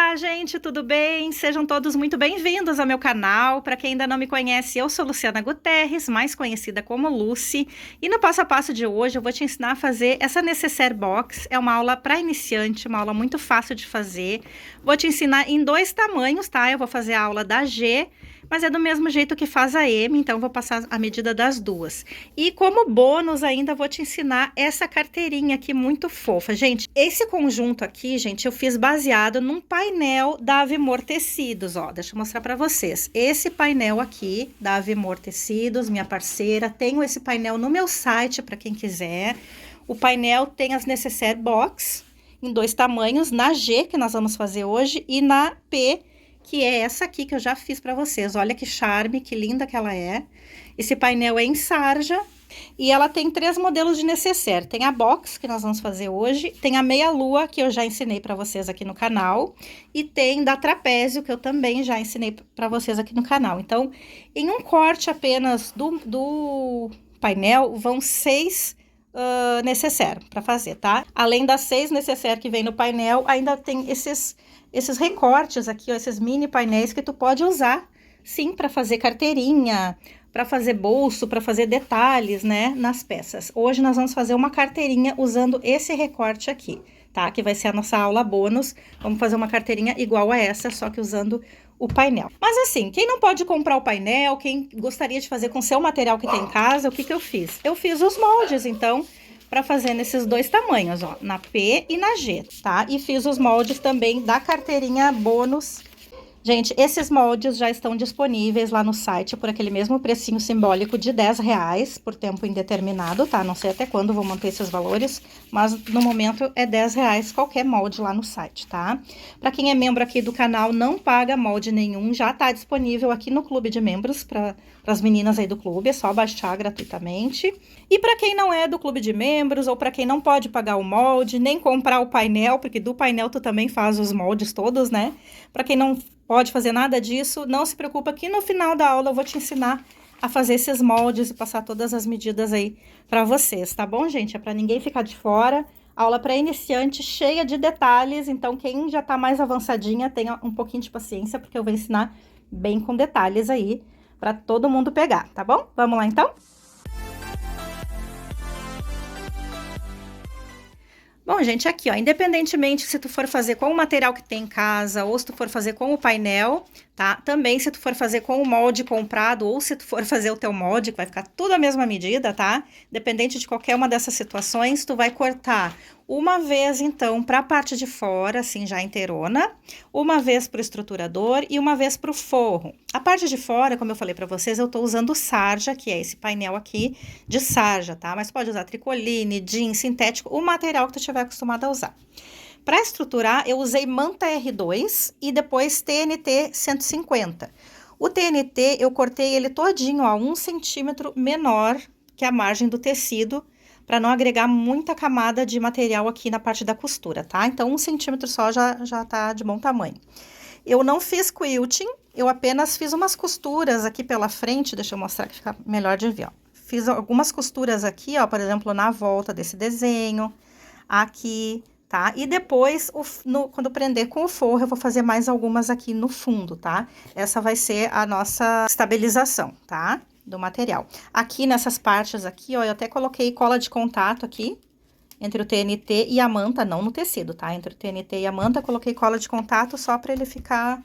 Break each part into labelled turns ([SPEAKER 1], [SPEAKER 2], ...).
[SPEAKER 1] Olá, gente, tudo bem? Sejam todos muito bem-vindos ao meu canal. Para quem ainda não me conhece, eu sou Luciana Guterres, mais conhecida como Lucy, e no passo a passo de hoje eu vou te ensinar a fazer essa necessaire box. É uma aula para iniciante, uma aula muito fácil de fazer. Vou te ensinar em dois tamanhos, tá? Eu vou fazer a aula da G, mas é do mesmo jeito que faz a M, então vou passar a medida das duas. E como bônus ainda vou te ensinar essa carteirinha aqui muito fofa. Gente, esse conjunto aqui, gente, eu fiz baseado num painel da Avimor Tecidos, ó. Deixa eu mostrar para vocês. Esse painel aqui da Avimor Tecidos, minha parceira, tenho esse painel no meu site para quem quiser. O painel tem as necessaire box em dois tamanhos, na G, que nós vamos fazer hoje, e na P, que é essa aqui que eu já fiz para vocês. Olha que charme, que linda que ela é. Esse painel é em sarja e ela tem três modelos de necessaire. Tem a box, que nós vamos fazer hoje, tem a meia-lua, que eu já ensinei para vocês aqui no canal, e tem da trapézio, que eu também já ensinei para vocês aqui no canal. Então, em um corte apenas do painel, vão 6 necessaire para fazer, tá? Além das 6 necessaire que vem no painel, ainda tem esses recortes aqui, ó, esses mini painéis que tu pode usar, sim, para fazer carteirinha, para fazer bolso, para fazer detalhes, né, nas peças. Hoje nós vamos fazer uma carteirinha usando esse recorte aqui, tá? Que vai ser a nossa aula bônus. Vamos fazer uma carteirinha igual a essa, só que usando o painel. Mas assim, quem não pode comprar o painel, quem gostaria de fazer com seu material que tem em casa, o que que eu fiz? Eu fiz os moldes, então, para fazer nesses dois tamanhos, ó, na P e na G, tá? E fiz os moldes também da carteirinha bônus. Gente, esses moldes já estão disponíveis lá no site por aquele mesmo precinho simbólico de R$10 por tempo indeterminado, tá? Não sei até quando vou manter esses valores, mas no momento é R$10 qualquer molde lá no site, tá? Para quem é membro aqui do canal, não paga molde nenhum, já tá disponível aqui no clube de membros para as meninas aí do clube, é só baixar gratuitamente. E para quem não é do clube de membros ou para quem não pode pagar o molde, nem comprar o painel, porque do painel tu também faz os moldes todos, né? Para quem não pode fazer nada disso, não se preocupa que no final da aula eu vou te ensinar a fazer esses moldes e passar todas as medidas aí para vocês, tá bom, gente? É para ninguém ficar de fora. Aula para iniciante, cheia de detalhes, então quem já tá mais avançadinha, tenha um pouquinho de paciência, porque eu vou ensinar bem com detalhes aí para todo mundo pegar, tá bom? Vamos lá então? Bom, gente, aqui, ó, independentemente se tu for fazer com o material que tem em casa ou se tu for fazer com o painel, tá? Também se tu for fazer com o molde comprado ou se tu for fazer o teu molde, que vai ficar tudo a mesma medida, tá? Dependente de qualquer uma dessas situações, tu vai cortar uma vez, então, para a parte de fora, assim, já inteirona, uma vez para o estruturador e uma vez para o forro. A parte de fora, como eu falei para vocês, eu tô usando sarja, que é esse painel aqui de sarja, tá? Mas pode usar tricoline, jeans, sintético, o material que tu estiver acostumado a usar. Para estruturar, eu usei manta R2 e depois TNT 150. O TNT, eu cortei ele todinho, ó, 1 centímetro menor que a margem do tecido, para não agregar muita camada de material aqui na parte da costura, tá? Então, 1 centímetro só já tá de bom tamanho. Eu não fiz quilting, eu apenas fiz umas costuras aqui pela frente, deixa eu mostrar que fica melhor de ver, ó. Fiz algumas costuras aqui, ó, por exemplo, na volta desse desenho, aqui, tá? E depois, quando prender com o forro, eu vou fazer mais algumas aqui no fundo, tá? Essa vai ser a nossa estabilização, tá? Do material. Aqui nessas partes aqui, ó, eu até coloquei cola de contato aqui, entre o TNT e a manta, não no tecido, tá? Entre o TNT e a manta, coloquei cola de contato só pra ele ficar,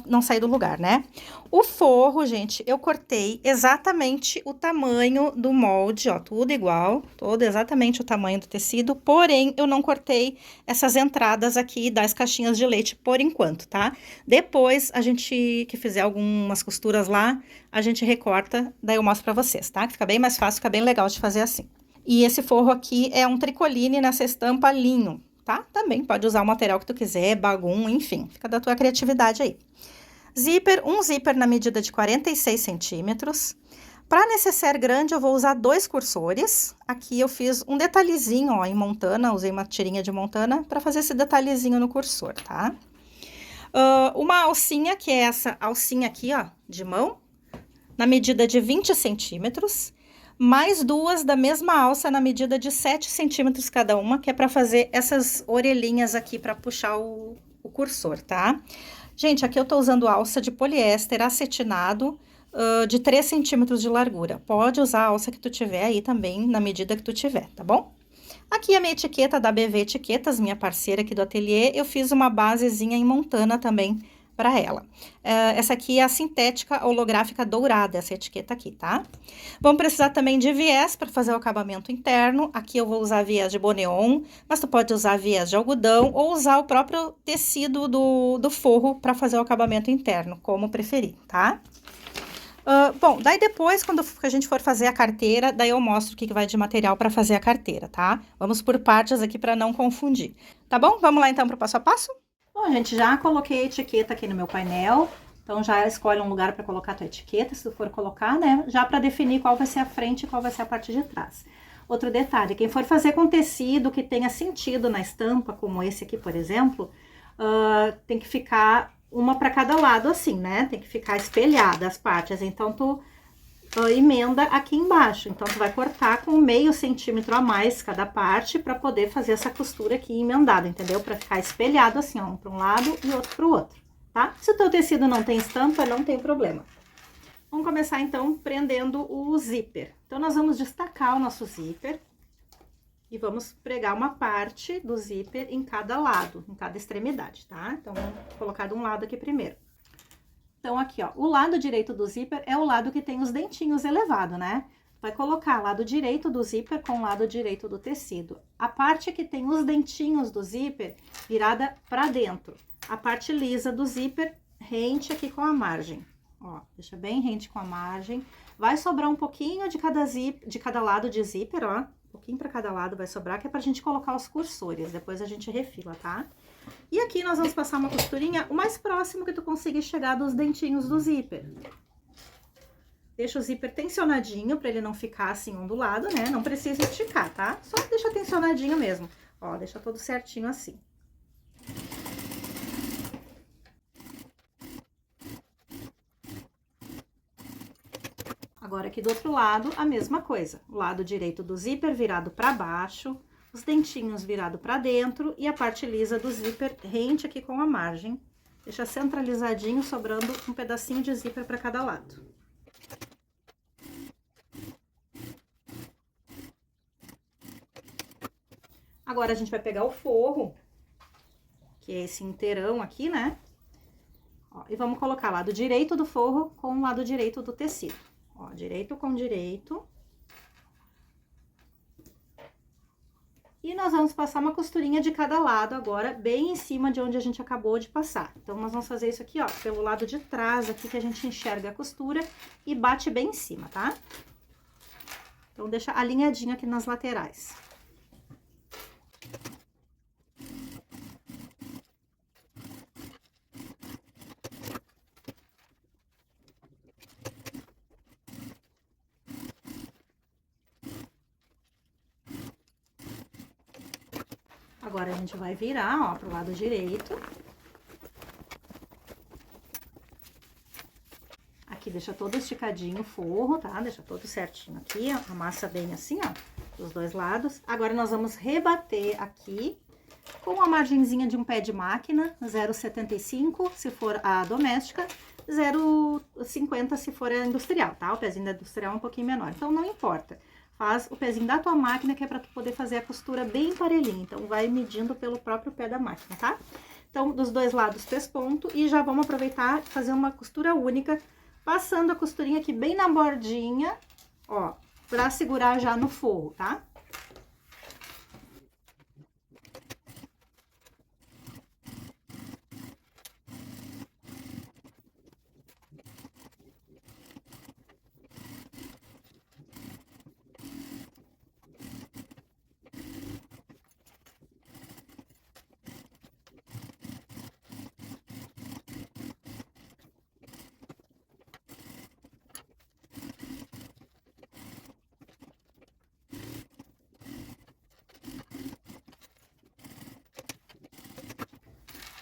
[SPEAKER 1] não sair do lugar, né? O forro, gente, eu cortei exatamente o tamanho do molde, ó, tudo igual, todo exatamente o tamanho do tecido, porém, eu não cortei essas entradas aqui das caixinhas de leite por enquanto, tá? Depois, a gente, que fizer algumas costuras lá, a gente recorta, daí eu mostro pra vocês, tá? Fica bem mais fácil, fica bem legal de fazer assim. E esse forro aqui é um tricoline nessa estampa linho, tá? Também pode usar o material que tu quiser, bagum, enfim, fica da tua criatividade aí. Zíper, um zíper na medida de 46 centímetros. Para necessaire grande, eu vou usar 2 cursores. Aqui eu fiz um detalhezinho, ó, em montana, usei uma tirinha de montana para fazer esse detalhezinho no cursor, tá? Uma alcinha, que é essa alcinha aqui, ó, de mão, na medida de 20 centímetros. Mais 2 da mesma alça na medida de 7 centímetros cada uma, que é para fazer essas orelhinhas aqui para puxar o cursor, tá? Gente, aqui eu tô usando alça de poliéster acetinado, de 3 centímetros de largura. Pode usar a alça que tu tiver aí também, na medida que tu tiver, tá bom? Aqui a minha etiqueta da BV Etiquetas, minha parceira aqui do ateliê, eu fiz uma basezinha em montana também para ela. Essa aqui é a sintética holográfica dourada, essa etiqueta aqui, tá? Vamos precisar também de viés para fazer o acabamento interno. Aqui eu vou usar viés de boneon, mas tu pode usar viés de algodão ou usar o próprio tecido do forro para fazer o acabamento interno, como preferir, tá? Bom, daí depois, quando a gente for fazer a carteira, daí eu mostro o que vai de material para fazer a carteira, tá? Vamos por partes aqui para não confundir, tá bom? Vamos lá então para o passo a passo? Bom, gente, já coloquei a etiqueta aqui no meu painel, então já escolhe um lugar para colocar a tua etiqueta, se tu for colocar, né? Já para definir qual vai ser a frente e qual vai ser a parte de trás. Outro detalhe, quem for fazer com tecido que tenha sentido na estampa, como esse aqui, por exemplo, tem que ficar uma para cada lado assim, né? Tem que ficar espelhada as partes, então tu emenda aqui embaixo. Então tu vai cortar com meio centímetro a mais cada parte para poder fazer essa costura aqui emendada, entendeu? Para ficar espelhado assim, ó, um para um lado e outro para o outro, tá? Se o teu tecido não tem estampa, não tem problema. Vamos começar então prendendo o zíper. Então nós vamos destacar o nosso zíper e vamos pregar uma parte do zíper em cada lado, em cada extremidade, tá? Então, vamos colocar de um lado aqui primeiro. Então, aqui, ó, o lado direito do zíper é o lado que tem os dentinhos elevados, né? Vai colocar lado direito do zíper com o lado direito do tecido. A parte que tem os dentinhos do zíper virada pra dentro. A parte lisa do zíper rente aqui com a margem. Ó, deixa bem rente com a margem. Vai sobrar um pouquinho de cada lado de zíper, ó. Um pouquinho para cada lado vai sobrar, que é pra gente colocar os cursores, depois a gente refila, tá? E aqui nós vamos passar uma costurinha o mais próximo que tu conseguir chegar dos dentinhos do zíper. Deixa o zíper tensionadinho, pra ele não ficar assim ondulado, né? Não precisa esticar, tá? Só deixa tensionadinho mesmo. Ó, deixa todo certinho assim. Agora, aqui do outro lado, a mesma coisa. O lado direito do zíper virado para baixo, os dentinhos virado para dentro e a parte lisa do zíper rente aqui com a margem. Deixa centralizadinho, sobrando um pedacinho de zíper para cada lado. Agora, a gente vai pegar o forro, que é esse inteirão aqui, né? Ó, e vamos colocar lado direito do forro com o lado direito do tecido. Ó, direito com direito. E nós vamos passar uma costurinha de cada lado agora, bem em cima de onde a gente acabou de passar. Então, nós vamos fazer isso aqui, ó, pelo lado de trás aqui, que a gente enxerga a costura e bate bem em cima, tá? Então, deixa alinhadinho aqui nas laterais. Agora, a gente vai virar, ó, pro lado direito. Aqui, deixa todo esticadinho o forro, tá? Deixa todo certinho aqui, ó, amassa bem assim, ó, dos dois lados. Agora, nós vamos rebater aqui com uma margenzinha de um pé de máquina, 0,75 se for a doméstica, 0,50 se for a industrial, tá? O pezinho da industrial é um pouquinho menor, então não importa. Faz o pezinho da tua máquina, que é pra tu poder fazer a costura bem parelhinha. Então, vai medindo pelo próprio pé da máquina, tá? Então, dos dois lados, 3 pontos. E já vamos aproveitar e fazer uma costura única, passando a costurinha aqui bem na bordinha, ó, pra segurar já no forro, tá?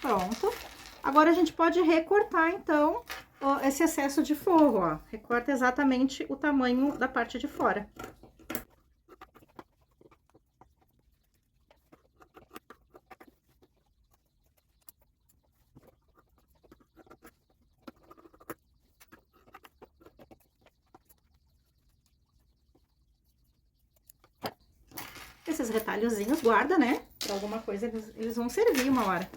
[SPEAKER 1] Pronto. Agora, a gente pode recortar, então, ó, esse excesso de forro, ó. Recorta exatamente o tamanho da parte de fora. Esses retalhozinhos guarda, né? Pra alguma coisa eles vão servir uma hora.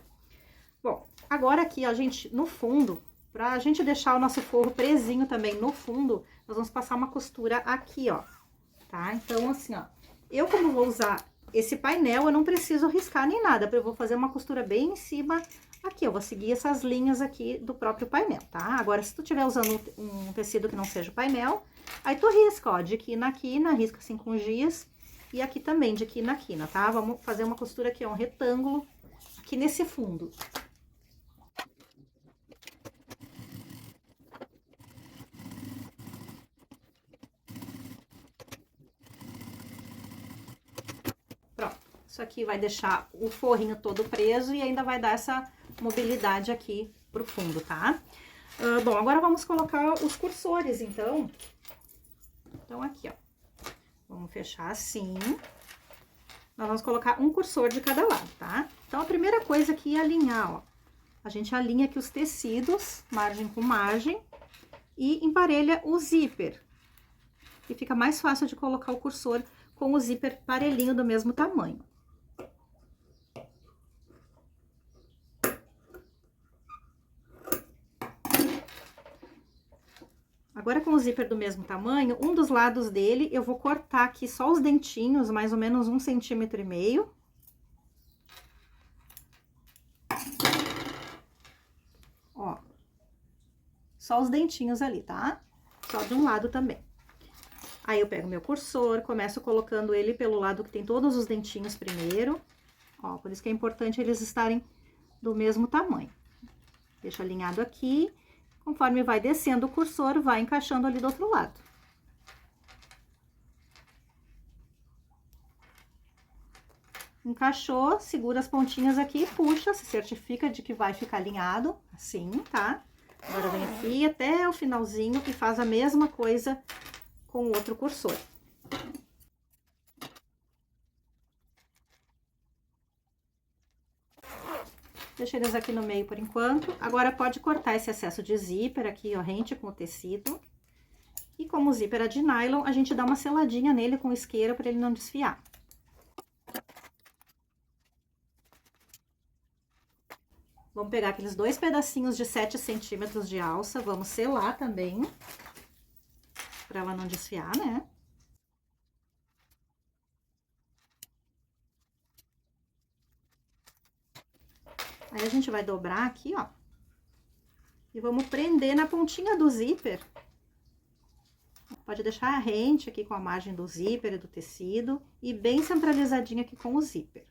[SPEAKER 1] Bom, agora aqui, ó, gente, no fundo, pra gente deixar o nosso forro presinho também no fundo, nós vamos passar uma costura aqui, ó, tá? Então, assim, ó, eu como vou usar esse painel, eu não preciso riscar nem nada, eu vou fazer uma costura bem em cima aqui, eu vou seguir essas linhas aqui do próprio painel, tá? Agora, se tu estiver usando um tecido que não seja painel, aí tu risca, ó, de quina a quina, risca assim com giz, e aqui também de quina a quina, tá? Vamos fazer uma costura aqui, ó, um retângulo aqui nesse fundo. Pronto, isso aqui vai deixar o forrinho todo preso e ainda vai dar essa mobilidade aqui pro fundo, tá? Bom, agora vamos colocar os cursores, então. Então, aqui, ó. Vamos fechar assim. Nós vamos colocar um cursor de cada lado, tá? Então, a primeira coisa aqui é alinhar, ó. A gente alinha aqui os tecidos, margem com margem, e emparelha o zíper. E fica mais fácil de colocar o cursor com o zíper parelhinho do mesmo tamanho. Agora, com o zíper do mesmo tamanho, um dos lados dele, eu vou cortar aqui só os dentinhos, mais ou menos 1,5 cm. Ó, só os dentinhos ali, tá? Só de um lado também. Aí, eu pego meu cursor, começo colocando ele pelo lado que tem todos os dentinhos primeiro. Ó, por isso que é importante eles estarem do mesmo tamanho. Deixa alinhado aqui. Conforme vai descendo o cursor, vai encaixando ali do outro lado. Encaixou, segura as pontinhas aqui e puxa, se certifica de que vai ficar alinhado, assim, tá? Agora vem aqui até o finalzinho e faz a mesma coisa com o outro cursor. Deixa eles aqui no meio por enquanto. Agora, pode cortar esse excesso de zíper aqui, ó, rente com o tecido. E como o zíper é de nylon, a gente dá uma seladinha nele com isqueiro para ele não desfiar. Vamos pegar aqueles 2 pedacinhos de 7 centímetros de alça, vamos selar também, para ela não desfiar, né? Aí, a gente vai dobrar aqui, ó. E vamos prender na pontinha do zíper. Pode deixar rente aqui com a margem do zíper e do tecido. E bem centralizadinho aqui com o zíper.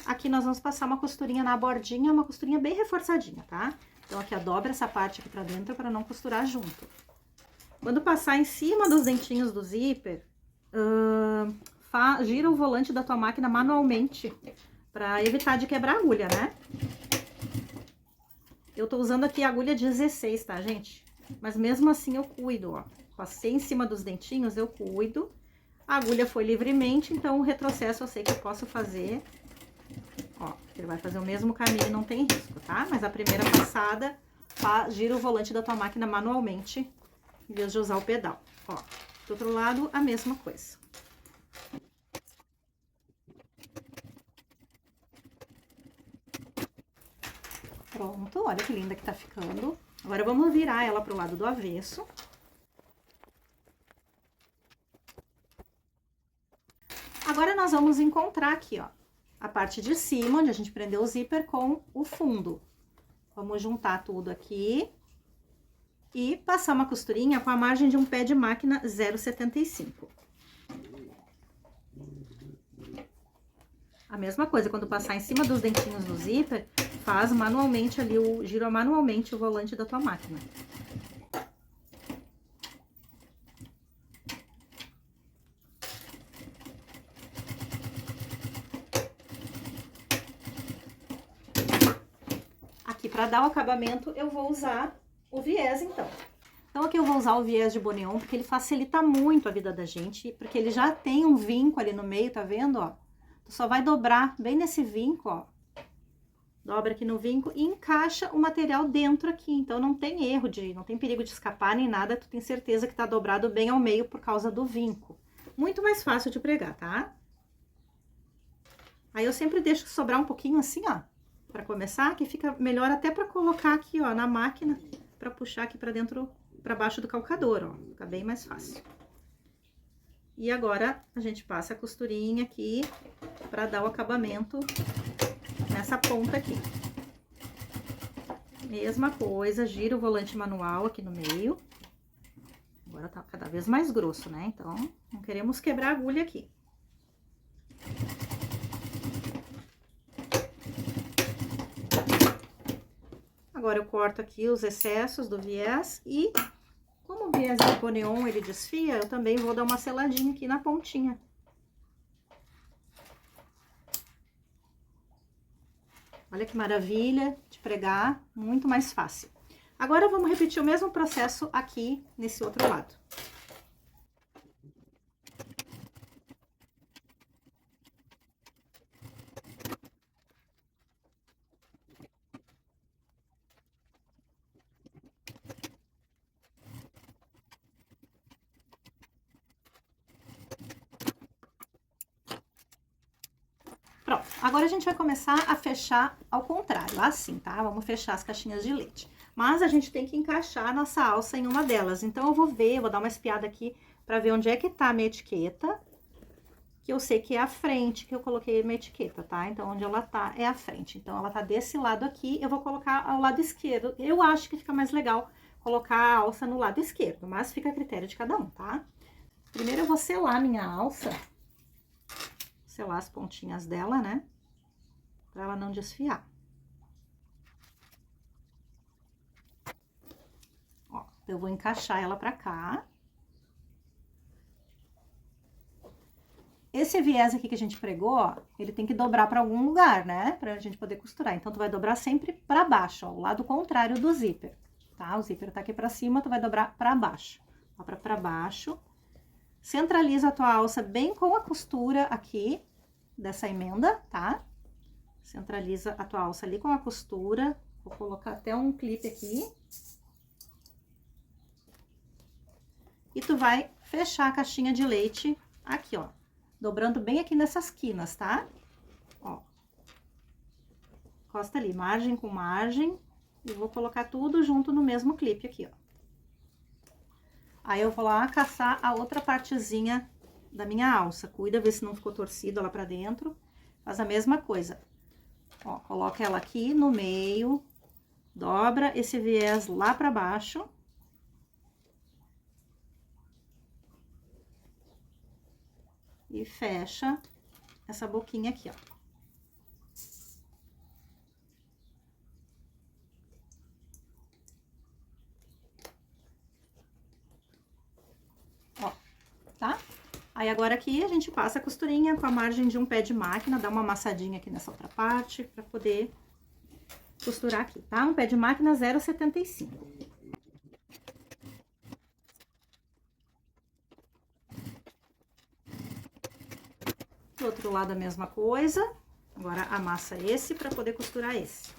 [SPEAKER 1] Aqui nós vamos passar uma costurinha na bordinha, uma costurinha bem reforçadinha, tá? Então, aqui, ó, dobra essa parte aqui pra dentro pra não costurar junto. Quando passar em cima dos dentinhos do zíper, gira o volante da tua máquina manualmente, pra evitar de quebrar a agulha, né? Eu tô usando aqui a agulha 16, tá, gente? Mas mesmo assim eu cuido, ó. Passei em cima dos dentinhos, eu cuido. A agulha foi livremente, então o retrocesso eu sei que eu posso fazer. Ó, ele vai fazer o mesmo caminho, não tem risco, tá? Mas a primeira passada, gira o volante da tua máquina manualmente, em vez de usar o pedal. Ó, do outro lado, a mesma coisa. Pronto, olha que linda que tá ficando. Agora, vamos virar ela pro lado do avesso. Agora, nós vamos encontrar aqui, ó, a parte de cima, onde a gente prendeu o zíper, com o fundo. Vamos juntar tudo aqui e passar uma costurinha com a margem de um pé de máquina 0,75. A mesma coisa, quando passar em cima dos dentinhos do zíper, faz manualmente ali, gira manualmente o volante da tua máquina. Aqui, para dar o acabamento, eu vou usar o viés, então. Então, aqui eu vou usar o viés de Boneon, porque ele facilita muito a vida da gente, porque ele já tem um vinco ali no meio, tá vendo, ó? Tu só vai dobrar bem nesse vinco, ó, dobra aqui no vinco e encaixa o material dentro aqui. Então, não tem erro, não tem perigo de escapar nem nada, tu tem certeza que tá dobrado bem ao meio por causa do vinco. Muito mais fácil de pregar, tá? Aí eu sempre deixo sobrar um pouquinho assim, ó, pra começar, que fica melhor até pra colocar aqui, ó, na máquina, pra puxar aqui pra dentro, pra baixo do calcador, ó, fica bem mais fácil. E agora, a gente passa a costurinha aqui pra dar o acabamento nessa ponta aqui. Mesma coisa, gira o volante manual aqui no meio. Agora tá cada vez mais grosso, né? Então, não queremos quebrar a agulha aqui. Agora eu corto aqui os excessos do viés e, como o viés de Hiponeon ele desfia, eu também vou dar uma seladinha aqui na pontinha. Olha que maravilha de pregar, muito mais fácil. Agora, vamos repetir o mesmo processo aqui nesse outro lado. Pronto, agora a gente vai começar a fechar ao contrário, assim, tá? Vamos fechar as caixinhas de leite. Mas a gente tem que encaixar a nossa alça em uma delas. Então, eu vou dar uma espiada aqui pra ver onde é que tá a minha etiqueta. Que eu sei que é a frente que eu coloquei minha etiqueta, tá? Então, onde ela tá é a frente. Então, ela tá desse lado aqui, eu vou colocar ao lado esquerdo. Eu acho que fica mais legal colocar a alça no lado esquerdo, mas fica a critério de cada um, tá? Primeiro, eu vou selar minha alça. Selar as pontinhas dela, né? Pra ela não desfiar. Ó, eu vou encaixar ela pra cá. Esse viés aqui que a gente pregou, ó, ele tem que dobrar pra algum lugar, né? Pra gente poder costurar. Então, tu vai dobrar sempre pra baixo, ó, o lado contrário do zíper, tá? O zíper tá aqui pra cima, tu vai dobrar pra baixo. Dobra pra baixo. Centraliza a tua alça bem com a costura aqui dessa emenda, tá? Centraliza a tua alça ali com a costura. Vou colocar até um clipe aqui. E tu vai fechar a caixinha de leite aqui, ó. Dobrando bem aqui nessas quinas, tá? Ó. Encosta ali, margem com margem. E vou colocar tudo junto no mesmo clipe aqui, ó. Aí, eu vou lá caçar a outra partezinha da minha alça. Cuida, ver se não ficou torcida lá pra dentro. Faz a mesma coisa. Ó, coloca ela aqui no meio. Dobra esse viés lá pra baixo. E fecha essa boquinha aqui, ó. Ó, tá? Aí, agora aqui, a gente passa a costurinha com a margem de um pé de máquina, dá uma amassadinha aqui nessa outra parte, pra poder costurar aqui, tá? Um pé de máquina 0,75. Do outro lado, a mesma coisa. Agora, amassa esse pra poder costurar esse.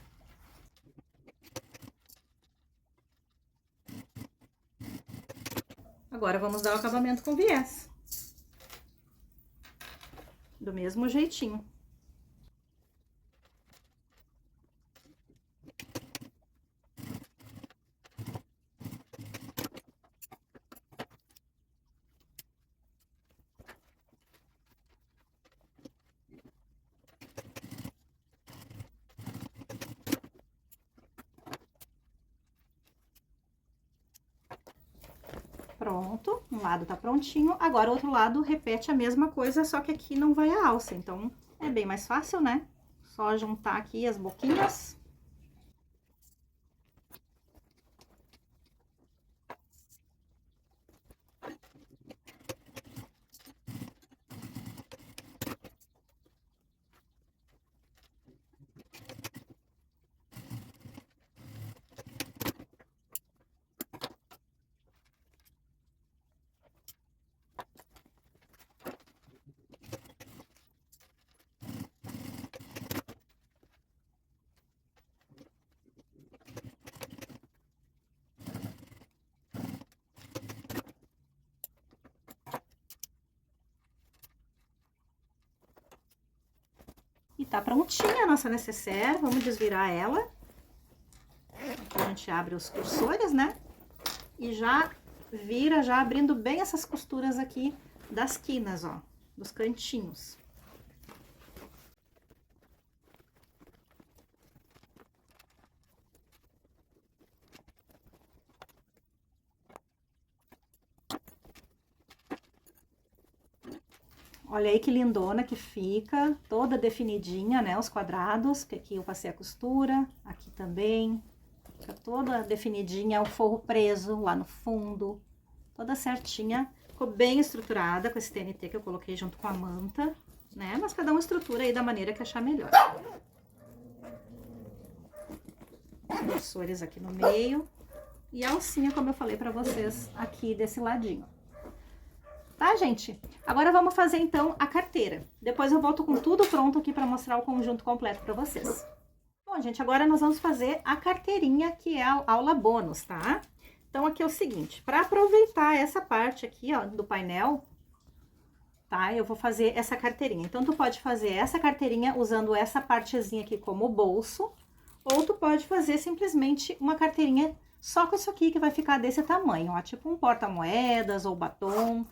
[SPEAKER 1] Agora, vamos dar o acabamento com viés. Do mesmo jeitinho. Pronto, um lado tá prontinho. Agora, o outro lado repete a mesma coisa, só que aqui não vai a alça. Então, é bem mais fácil, né? Só juntar aqui as boquinhas. tá prontinha a nossa necessaire, vamos desvirar ela. Aqui a gente abre os cursores, né? E já vira, já abrindo bem essas costuras aqui das quinas, ó, dos cantinhos. Olha aí que lindona que fica, toda definidinha, né, os quadrados, que aqui eu passei a costura, aqui também, fica toda definidinha, o forro preso lá no fundo, toda certinha, ficou bem estruturada com esse TNT que eu coloquei junto com a manta, né, mas cada um estrutura aí da maneira que achar melhor. Os cursores aqui no meio, e a alcinha, como eu falei pra vocês, aqui desse ladinho. Tá, gente? Agora vamos fazer, então, a carteira. Depois eu volto com tudo pronto aqui para mostrar o conjunto completo para vocês. Bom, gente, agora nós vamos fazer a carteirinha, que é a aula bônus, tá? Então, aqui é o seguinte, para aproveitar essa parte aqui, ó, do painel, tá? Eu vou fazer essa carteirinha. Então, tu pode fazer essa carteirinha usando essa partezinha aqui como bolso, ou tu pode fazer simplesmente uma carteirinha só com isso aqui, que vai ficar desse tamanho, ó, tipo um porta-moedas ou batom,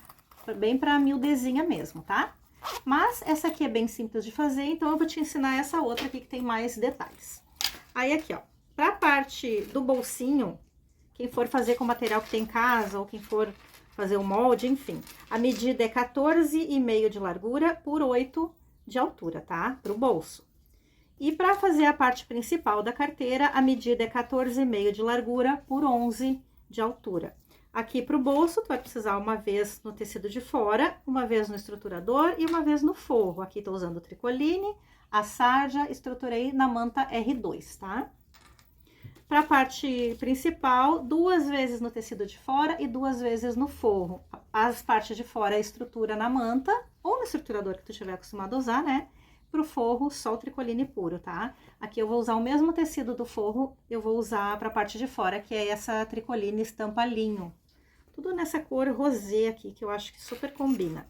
[SPEAKER 1] bem pra miudezinha mesmo, tá? Mas essa aqui é bem simples de fazer, então eu vou te ensinar essa outra aqui que tem mais detalhes. Aí aqui, ó, pra parte do bolsinho, quem for fazer com material que tem em casa, ou quem for fazer o molde, enfim, a medida é 14,5 de largura por 8 de altura, tá? Pro bolso. E para fazer a parte principal da carteira, a medida é 14,5 de largura por 11 de altura. Aqui pro bolso, tu vai precisar uma vez no tecido de fora, uma vez no estruturador e uma vez no forro. Aqui tô usando o tricoline, a sarja, estruturei na manta R2, tá? Pra parte principal, 2 vezes no tecido de fora e 2 vezes no forro. As partes de fora, a estrutura na manta ou no estruturador que tu estiver acostumado a usar, né? Pro forro, só o tricoline puro, tá? Aqui eu vou usar o mesmo tecido do forro, eu vou usar pra parte de fora, que é essa tricoline estampa linho. Tudo nessa cor rosé aqui, que eu acho que super combina.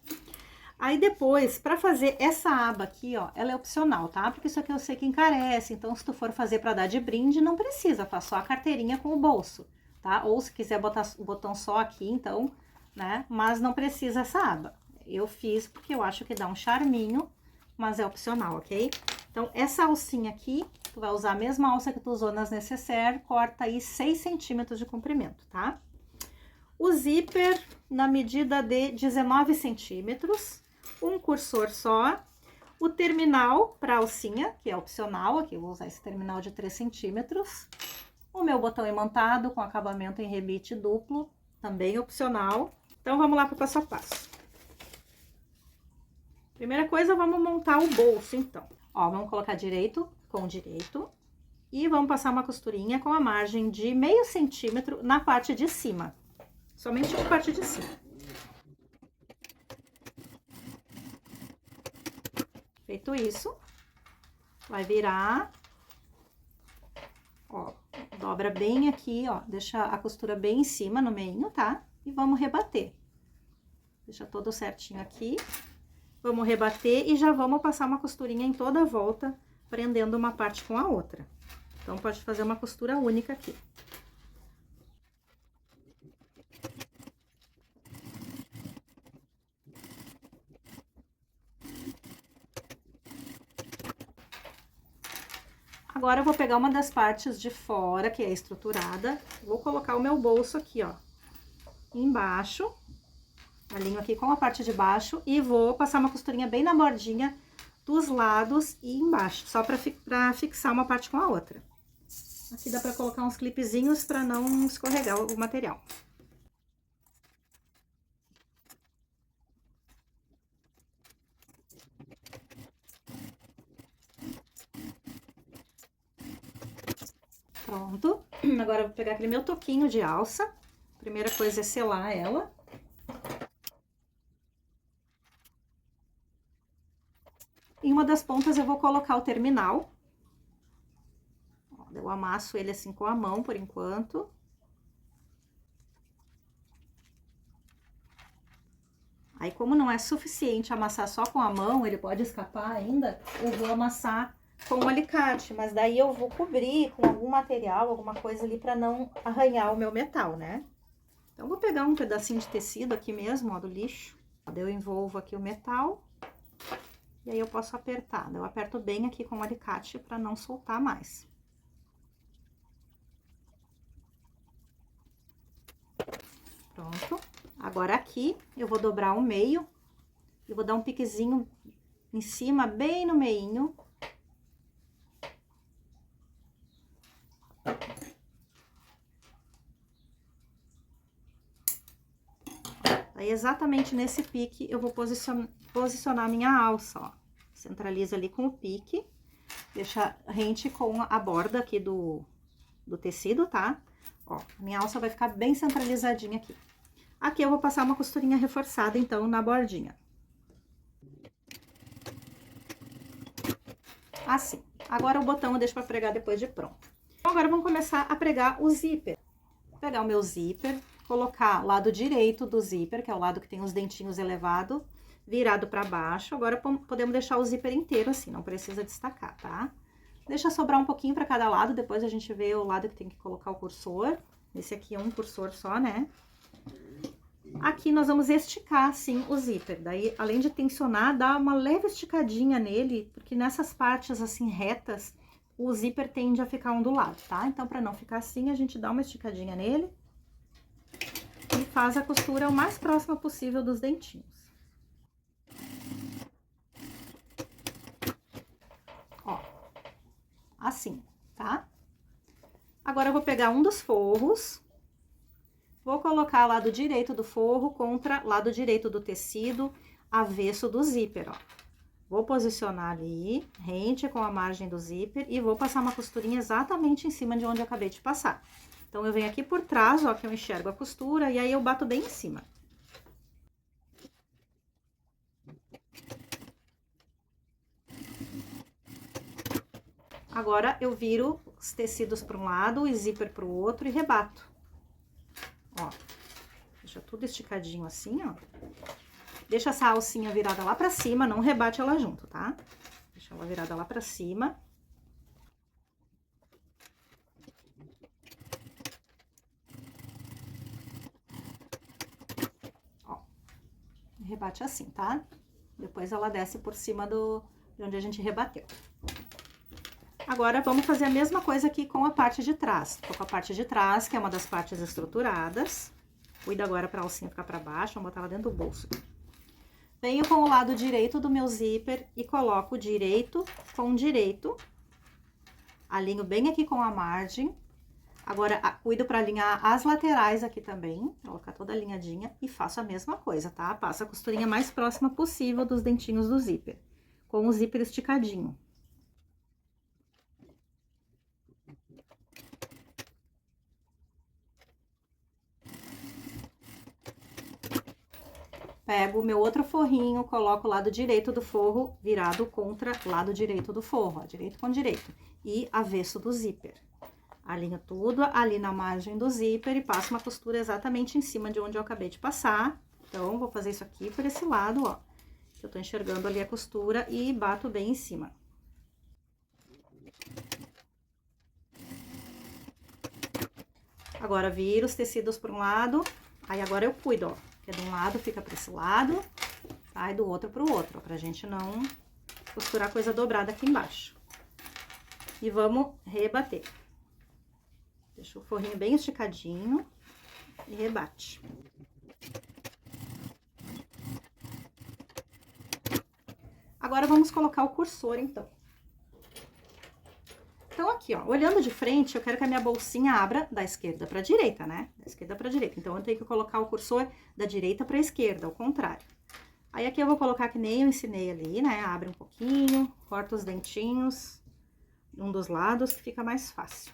[SPEAKER 1] Aí depois, pra fazer essa aba aqui, ó, ela é opcional, tá? Porque isso aqui eu sei que encarece, então se tu for fazer pra dar de brinde, não precisa, faz só a carteirinha com o bolso, tá? Ou se quiser botar o botão só aqui, então, né? Mas não precisa essa aba. Eu fiz porque eu acho que dá um charminho, mas é opcional, ok? Então, essa alcinha aqui, tu vai usar a mesma alça que tu usou nas necessaire, corta aí 6 centímetros de comprimento, tá? O zíper na medida de 19 centímetros, um cursor só, o terminal para alcinha, que é opcional, aqui eu vou usar esse terminal de 3 centímetros, o meu botão imantado com acabamento em rebite duplo, também opcional. Então, vamos lá para o passo a passo. Primeira coisa, vamos montar o bolso, então. Ó, vamos colocar direito com direito e vamos passar uma costurinha com a margem de meio centímetro na parte de cima. Somente a parte de cima. Feito isso, vai virar, ó, dobra bem aqui, ó, deixa a costura bem em cima, no meio, tá? E vamos rebater. Deixa todo certinho aqui. Vamos rebater e já vamos passar uma costurinha em toda a volta, prendendo uma parte com a outra. Então, pode fazer uma costura única aqui. Agora, eu vou pegar uma das partes de fora, que é estruturada, vou colocar o meu bolso aqui, ó, embaixo, alinho aqui com a parte de baixo e vou passar uma costurinha bem na bordinha dos lados e embaixo, só pra fixar uma parte com a outra. Aqui dá pra colocar uns clipezinhos pra não escorregar o material. Pronto. Agora eu vou pegar aquele meu toquinho de alça. Primeira coisa é selar ela. Em uma das pontas eu vou colocar o terminal. Ó, eu amasso ele assim com a mão por enquanto. Aí, como não é suficiente amassar só com a mão, ele pode escapar ainda, eu vou amassar com o alicate, mas daí eu vou cobrir com algum material, alguma coisa ali para não arranhar o meu metal, né? Então, vou pegar um pedacinho de tecido aqui mesmo, ó, do lixo. Daí eu envolvo aqui o metal e aí eu posso apertar. Eu aperto bem aqui com o alicate para não soltar mais. Pronto. Agora aqui eu vou dobrar o meio e vou dar um piquezinho em cima, bem no meinho. Aí, exatamente nesse pique, eu vou posicionar a minha alça, ó. Centraliza ali com o pique, deixa rente com a borda aqui do tecido, tá? Ó, a minha alça vai ficar bem centralizadinha aqui. Aqui eu vou passar uma costurinha reforçada, então, na bordinha. Assim. Agora, o botão eu deixo pra pregar depois de pronto. Então, agora, vamos começar a pregar o zíper. Vou pegar o meu zíper, colocar lado direito do zíper, que é o lado que tem os dentinhos elevados, virado pra baixo. Agora, podemos deixar o zíper inteiro assim, não precisa destacar, tá? Deixa sobrar um pouquinho pra cada lado, depois a gente vê o lado que tem que colocar o cursor. Esse aqui é um cursor só, né? Aqui nós vamos esticar, assim, o zíper. Daí, além de tensionar, dá uma leve esticadinha nele, porque nessas partes, assim, retas, o zíper tende a ficar ondulado, tá? Então, pra não ficar assim, a gente dá uma esticadinha nele e faz a costura o mais próxima possível dos dentinhos. Ó, assim, tá? Agora, eu vou pegar um dos forros, vou colocar lado direito do forro contra lado direito do tecido, avesso do zíper, ó. Vou posicionar ali, rente com a margem do zíper, e vou passar uma costurinha exatamente em cima de onde eu acabei de passar. Então, eu venho aqui por trás, ó, que eu enxergo a costura, e aí eu bato bem em cima. Agora, eu viro os tecidos para um lado, o zíper para o outro e rebato. Ó, deixa tudo esticadinho assim, ó. Deixa essa alcinha virada lá pra cima, não rebate ela junto, tá? Deixa ela virada lá pra cima. Ó, rebate assim, tá? Depois ela desce por cima de onde a gente rebateu. Agora, vamos fazer a mesma coisa aqui com a parte de trás. Tô com a parte de trás, que é uma das partes estruturadas. Cuida agora pra alcinha ficar pra baixo, vamos botar ela dentro do bolso. Venho com o lado direito do meu zíper e coloco direito com direito. Alinho bem aqui com a margem. Agora, cuido pra alinhar as laterais aqui também, colocar toda alinhadinha e faço a mesma coisa, tá? Passo a costurinha mais próxima possível dos dentinhos do zíper, com o zíper esticadinho. Pego o meu outro forrinho, coloco o lado direito do forro virado contra o lado direito do forro, ó, direito com direito, e avesso do zíper. Alinho tudo ali na margem do zíper e passo uma costura exatamente em cima de onde eu acabei de passar. Então, vou fazer isso aqui por esse lado, ó, que eu tô enxergando ali a costura e bato bem em cima. Agora, viro os tecidos para um lado, aí agora eu cuido, ó. Que de um lado fica para esse lado, tá? E do outro para o outro, pra gente não costurar coisa dobrada aqui embaixo. E vamos rebater. Deixa o forrinho bem esticadinho e rebate. Agora, vamos colocar o cursor, então. Então, aqui, ó, olhando de frente, eu quero que a minha bolsinha abra da esquerda pra direita, né? Da esquerda pra direita. Então, eu tenho que colocar o cursor da direita pra esquerda, ao contrário. Aí, aqui eu vou colocar que nem eu ensinei ali, né? Abre um pouquinho, corta os dentinhos, um dos lados, que fica mais fácil.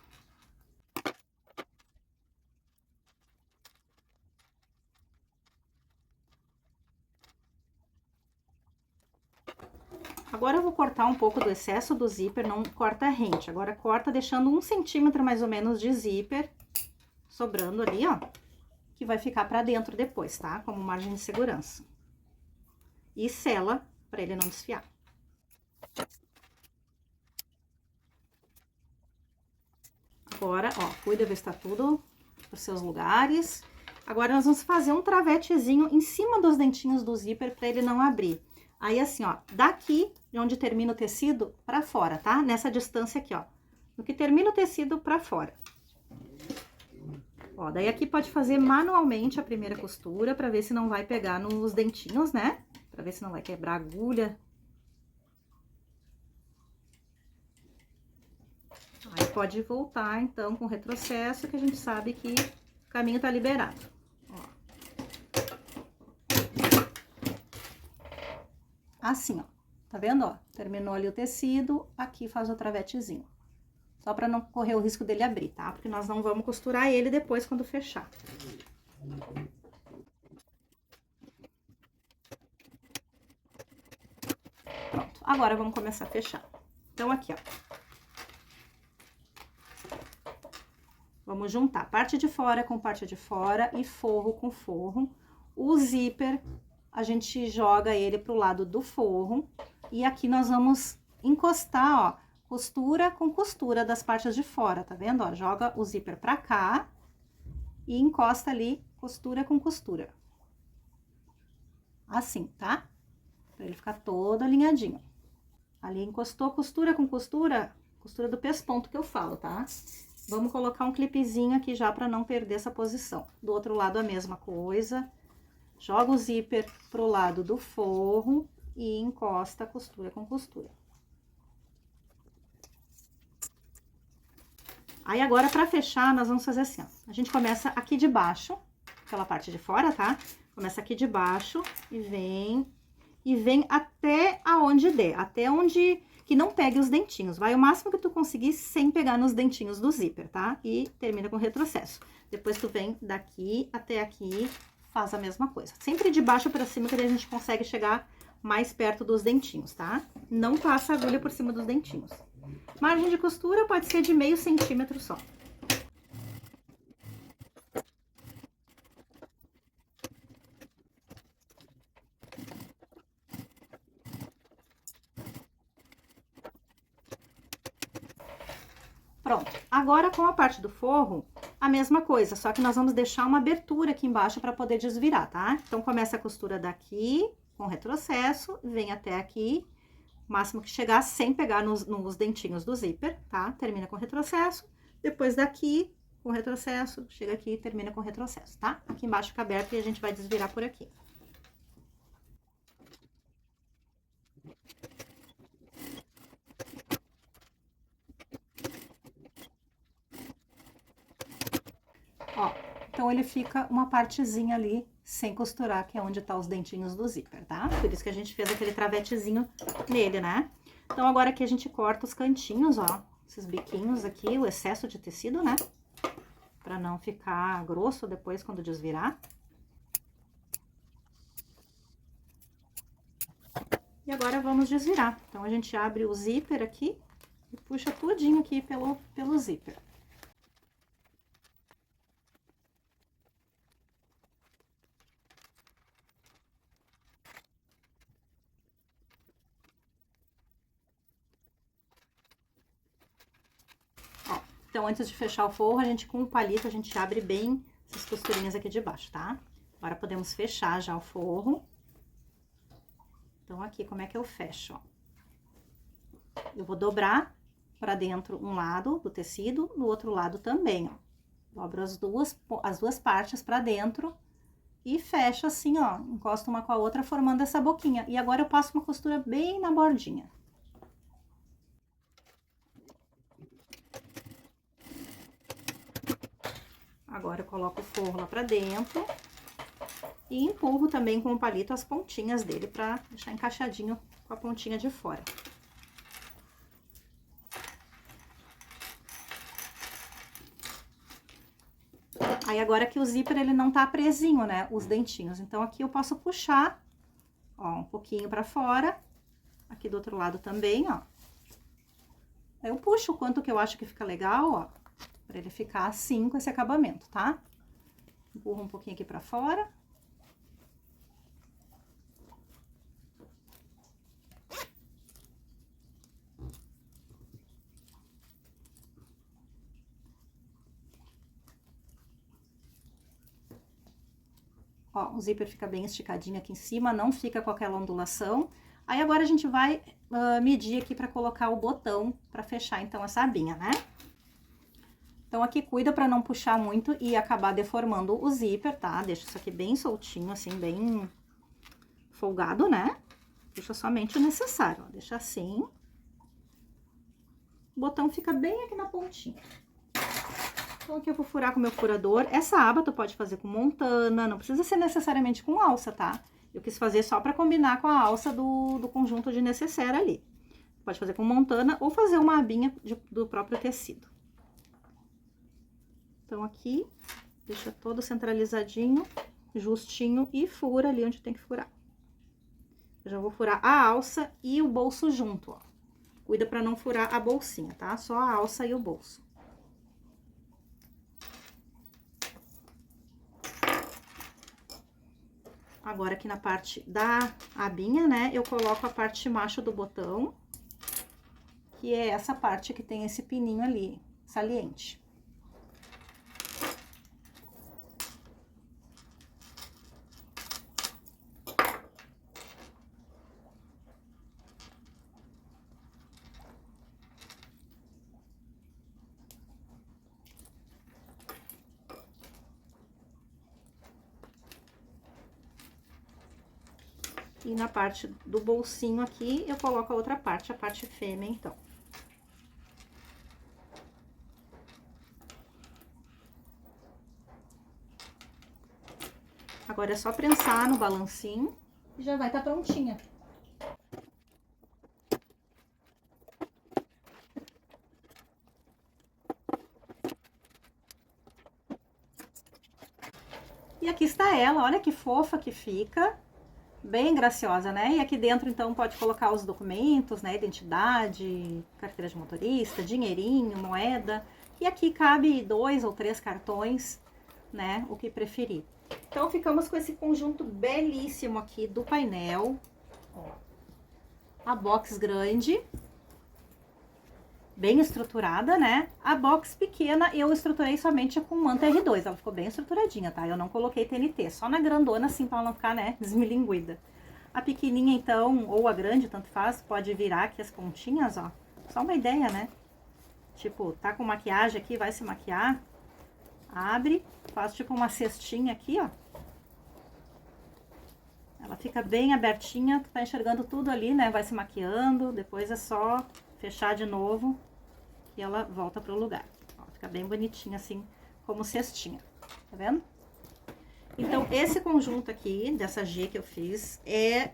[SPEAKER 1] Agora, eu vou cortar um pouco do excesso do zíper, não corta rente. Agora, corta deixando 1 centímetro mais ou menos de zíper sobrando ali, ó, que vai ficar pra dentro depois, tá? Como margem de segurança. e sela para ele não desfiar. Agora, ó, cuida ver se tá tudo nos seus lugares. Agora, nós vamos fazer um travetezinho em cima dos dentinhos do zíper para ele não abrir. Aí, assim, ó, daqui, de onde termina o tecido, para fora, tá? Nessa distância aqui, ó. No que termina o tecido, para fora. Ó, daí aqui pode fazer manualmente a primeira costura, para ver se não vai pegar nos dentinhos, né? Para ver se não vai quebrar a agulha. Aí pode voltar, então, com retrocesso, que a gente sabe que o caminho tá liberado. Ó. Assim, ó. Tá vendo, ó? Terminou ali o tecido, aqui faz o travetezinho. Só pra não correr o risco dele abrir, tá? Porque nós não vamos costurar ele depois quando fechar. Pronto. Agora vamos começar a fechar. Então, aqui, ó. Vamos juntar parte de fora com parte de fora e forro com forro. O zíper, a gente joga ele pro lado do forro. E aqui nós vamos encostar, ó, costura com costura das partes de fora, tá vendo? Ó, joga o zíper pra cá e encosta ali costura com costura. Assim, tá? Pra ele ficar todo alinhadinho. Ali encostou costura com costura, costura do pesponto que eu falo, tá? Vamos colocar um clipezinho aqui já pra não perder essa posição. Do outro lado a mesma coisa. Joga o zíper pro lado do forro e encosta costura com costura. Aí agora pra fechar nós vamos fazer assim, ó. A gente começa aqui de baixo, pela parte de fora, tá? Começa aqui de baixo e vem até aonde der, até onde que não pegue os dentinhos. Vai o máximo que tu conseguir sem pegar nos dentinhos do zíper, tá? E termina com retrocesso. Depois tu vem daqui até aqui, faz a mesma coisa. Sempre de baixo pra cima, que daí a gente consegue chegar mais perto dos dentinhos, tá? Não passa a agulha por cima dos dentinhos. Margem de costura pode ser de meio centímetro só. Pronto. Agora, com a parte do forro, a mesma coisa, só que nós vamos deixar uma abertura aqui embaixo para poder desvirar, tá? Então, começa a costura daqui, com retrocesso, vem até aqui, o máximo que chegar sem pegar nos dentinhos do zíper, tá? Termina com retrocesso, depois daqui, com retrocesso, chega aqui e termina com retrocesso, tá? Aqui embaixo fica aberto e a gente vai desvirar por aqui. Ó, então ele fica uma partezinha ali sem costurar, que é onde tá os dentinhos do zíper, tá? Por isso que a gente fez aquele travetezinho nele, né? Então, agora aqui a gente corta os cantinhos, ó, esses biquinhos aqui, o excesso de tecido, né? Pra não ficar grosso depois quando desvirar. E agora vamos desvirar. Então, a gente abre o zíper aqui e puxa tudinho aqui pelo zíper. Então, antes de fechar o forro, a gente com o palito, a gente abre bem essas costurinhas aqui de baixo, tá? Agora, podemos fechar já o forro. Então, aqui, como é que eu fecho, ó? Eu vou dobrar pra dentro um lado do tecido, no outro lado também, ó. Dobro as duas partes pra dentro e fecho assim, ó. Encosto uma com a outra, formando essa boquinha. E agora eu passo uma costura bem na bordinha. Agora, eu coloco o forro lá pra dentro e empurro também com o palito as pontinhas dele pra deixar encaixadinho com a pontinha de fora. Aí, agora que o zíper, ele não tá presinho, né, os dentinhos. Então, aqui eu posso puxar, ó, um pouquinho pra fora. Aqui do outro lado também, ó. Aí, eu puxo o quanto que eu acho que fica legal, ó. Pra ele ficar assim, com esse acabamento, tá? Empurro um pouquinho aqui pra fora. Ó, o zíper fica bem esticadinho aqui em cima, não fica com aquela ondulação. Aí agora a gente vai medir aqui pra colocar o botão pra fechar então essa abinha, né? Então aqui cuida pra não puxar muito e acabar deformando o zíper, tá? Deixa isso aqui bem soltinho, assim, bem folgado, né? Puxa somente o necessário, ó, deixa assim. O botão fica bem aqui na pontinha. Então aqui eu vou furar com o meu furador. Essa aba tu pode fazer com montana, não precisa ser necessariamente com alça, tá? Eu quis fazer só pra combinar com a alça do conjunto de necessaire ali. Pode fazer com montana ou fazer uma abinha do próprio tecido. Então aqui, deixa todo centralizadinho, justinho e fura ali onde tem que furar. Eu já vou furar a alça e o bolso junto, ó. Cuida pra não furar a bolsinha, tá? Só a alça e o bolso. Agora, aqui na parte da abinha, né, eu coloco a parte macho do botão, que é essa parte que tem esse pininho ali, saliente. E na parte do bolsinho aqui, eu coloco a outra parte, a parte fêmea, então. Agora é só prensar no balancinho e já vai estar prontinha. E aqui está ela, olha que fofa que fica. Bem graciosa, né? E aqui dentro, então, pode colocar os documentos, né? Identidade, carteira de motorista, dinheirinho, moeda. E aqui cabe 2 ou 3 cartões, né? O que preferir. Então, ficamos com esse conjunto belíssimo aqui do painel. Ó, a box grande, bem estruturada, né? A box pequena eu estruturei somente com manta R2, ela ficou bem estruturadinha, tá? Eu não coloquei TNT, só na grandona assim pra ela não ficar, né, desmilinguida. A pequenininha então, ou a grande, tanto faz, pode virar aqui as pontinhas, ó. Só uma ideia, né? Tipo, tá com maquiagem aqui, vai se maquiar, abre, faz tipo uma cestinha aqui, ó. Ela fica bem abertinha, tu tá enxergando tudo ali, né? Vai se maquiando, depois é só fechar de novo e ela volta pro lugar. Ó, fica bem bonitinha assim, como cestinha, tá vendo? Então, esse conjunto aqui, dessa G que eu fiz, é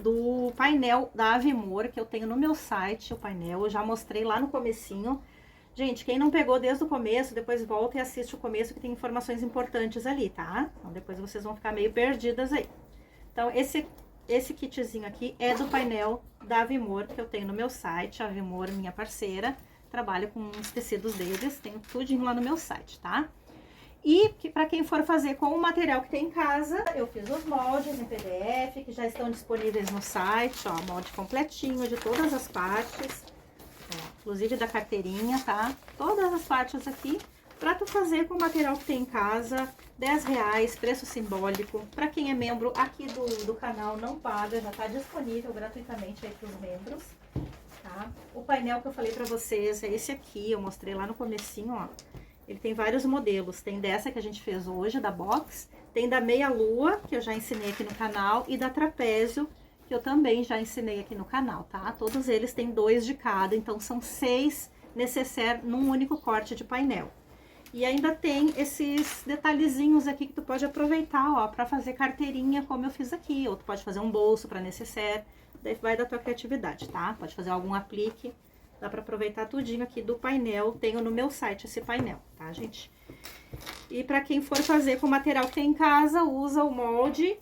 [SPEAKER 1] do painel da Avimor, que eu tenho no meu site, o painel, eu já mostrei lá no comecinho. Gente, quem não pegou desde o começo, depois volta e assiste o começo, que tem informações importantes ali, tá? Então, depois vocês vão ficar meio perdidas aí. Então, esse kitzinho aqui é do painel da Avimor, que eu tenho no meu site, a Avimor, minha parceira. Trabalho com os tecidos deles, tenho tudinho lá no meu site, tá? E para quem for fazer com o material que tem em casa, eu fiz os moldes em PDF, que já estão disponíveis no site, ó, molde completinho de todas as partes, ó, inclusive da carteirinha, tá? Todas as partes aqui, para tu fazer com o material que tem em casa, R$10, preço simbólico. Para quem é membro aqui do canal, não paga, já tá disponível gratuitamente aí para os membros, tá? O painel que eu falei para vocês é esse aqui, eu mostrei lá no comecinho, ó. Ele tem vários modelos, tem dessa que a gente fez hoje, da box, tem da meia lua, que eu já ensinei aqui no canal, e da trapézio, que eu também já ensinei aqui no canal, tá? Todos eles têm 2 de cada, então são 6 necessaire num único corte de painel. E ainda tem esses detalhezinhos aqui que tu pode aproveitar, ó, pra fazer carteirinha, como eu fiz aqui, ou tu pode fazer um bolso pra necessaire, daí vai da tua criatividade, tá? Pode fazer algum aplique. Dá pra aproveitar tudinho aqui do painel, tenho no meu site esse painel, tá, gente? E pra quem for fazer com o material que tem em casa, usa o molde.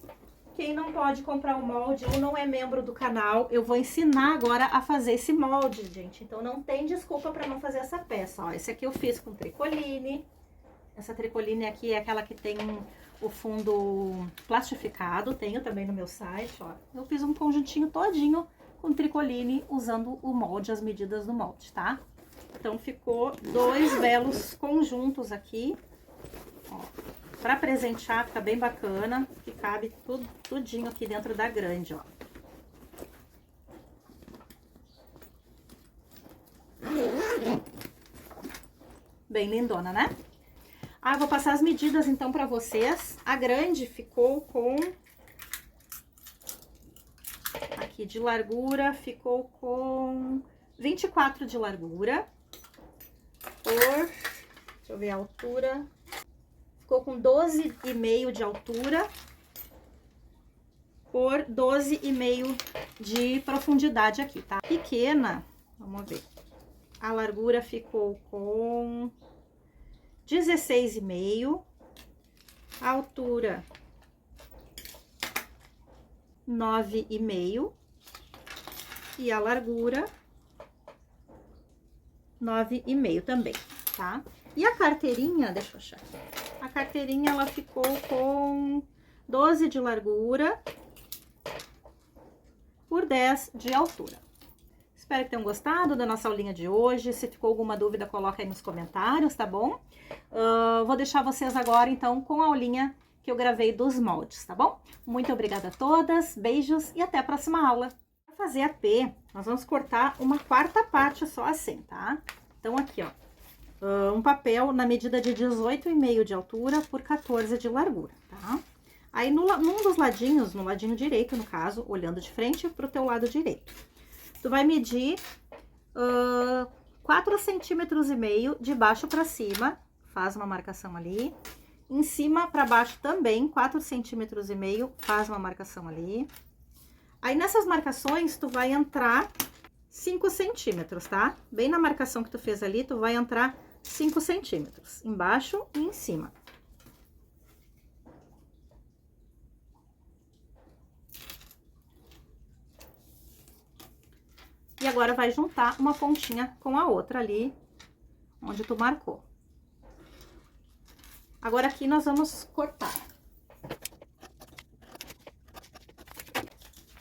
[SPEAKER 1] Quem não pode comprar o molde ou não é membro do canal, eu vou ensinar agora a fazer esse molde, gente. Então não tem desculpa pra não fazer essa peça, ó. Esse aqui eu fiz com tricoline. Essa tricoline aqui é aquela que tem o fundo plastificado, tenho também no meu site, ó. Eu fiz um conjuntinho todinho com tricoline, usando o molde, as medidas do molde, tá? Então, ficou 2 belos conjuntos aqui, ó. Pra presentear, fica bem bacana. Fica cabe tudo, tudinho aqui dentro da grande, ó. Bem lindona, né? Ah, eu vou passar as medidas, então, pra vocês. A grande ficou com... Aqui de largura, ficou com 24 de largura. Por... Deixa eu ver a altura. Ficou com 12,5 de altura. Por 12,5 de profundidade aqui, tá? Pequena, vamos ver. A largura ficou com 16,5. A altura 9,5. E a largura 9,5 também, tá? E a carteirinha, deixa eu achar aqui. A carteirinha, ela ficou com 12 de largura por 10 de altura. Espero que tenham gostado da nossa aulinha de hoje. Se ficou alguma dúvida, coloca aí nos comentários, tá bom? Vou deixar vocês agora, então, com a aulinha que eu gravei dos moldes, tá bom? Muito obrigada a todas, beijos e até a próxima aula. Para fazer a P, nós vamos cortar uma quarta parte só assim, tá? Então, aqui, ó, um papel na medida de 18,5 de altura por 14 de largura, tá? Aí, num dos ladinhos, no ladinho direito, no caso, olhando de frente pro teu lado direito, tu vai medir 4,5 centímetros de baixo para cima, faz uma marcação ali. Em cima para baixo também, 4,5 centímetros, faz uma marcação ali. Aí, nessas marcações, tu vai entrar 5 centímetros, tá? Bem na marcação que tu fez ali, tu vai entrar 5 centímetros, embaixo e em cima. E agora, vai juntar uma pontinha com a outra ali, onde tu marcou. Agora, aqui nós vamos cortar.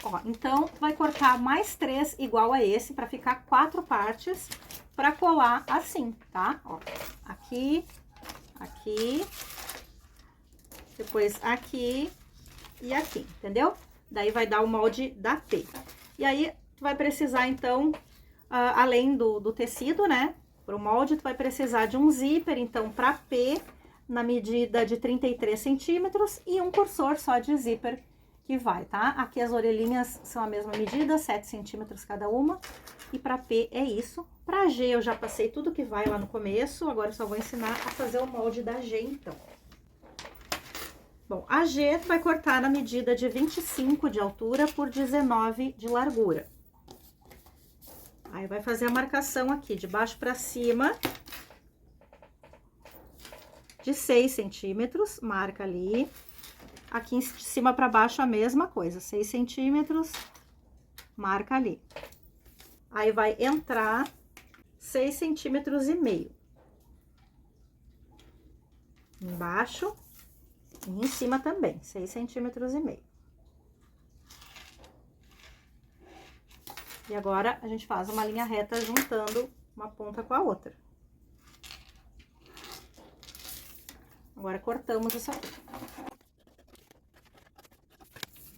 [SPEAKER 1] Ó, então, vai cortar mais 3 igual a esse, pra ficar 4 partes, pra colar assim, tá? Ó, aqui, aqui, depois aqui e aqui, entendeu? Daí, vai dar o molde da P. E aí, tu vai precisar, então, além do tecido, né? Pro molde, tu vai precisar de um zíper, então, pra P, na medida de 33 centímetros e um cursor só de zíper que vai, tá? Aqui as orelhinhas são a mesma medida, 7 centímetros cada uma. E pra P é isso. Pra G eu já passei tudo que vai lá no começo, agora eu só vou ensinar a fazer o molde da G, então. Bom, a G vai cortar na medida de 25 de altura por 19 de largura. Aí, vai fazer a marcação aqui, de baixo pra cima, de 6 centímetros, marca ali. Aqui de cima para baixo a mesma coisa, 6 centímetros, marca ali. Aí, vai entrar 6,5 centímetros. Embaixo e em cima também, 6,5 centímetros. E agora, a gente faz uma linha reta juntando uma ponta com a outra. Agora, cortamos isso aqui.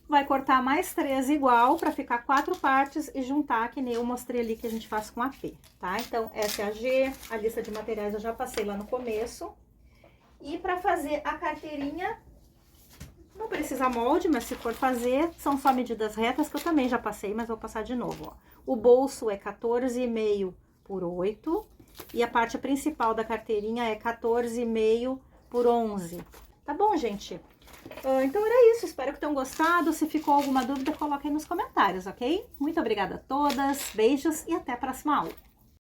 [SPEAKER 1] Vai cortar mais 3 igual, para ficar 4 partes e juntar, que nem eu mostrei ali que a gente faz com a P, tá? Então, essa é a G, a lista de materiais eu já passei lá no começo. E para fazer a carteirinha, não precisa molde, mas se for fazer, são só medidas retas, que eu também já passei, mas vou passar de novo, ó. O bolso é 14,5 por 8, e a parte principal da carteirinha é 14,5 por 11. Tá bom, gente? Então, era isso. Espero que tenham gostado. Se ficou alguma dúvida, coloque aí nos comentários, ok? Muito obrigada a todas, beijos e até a próxima aula.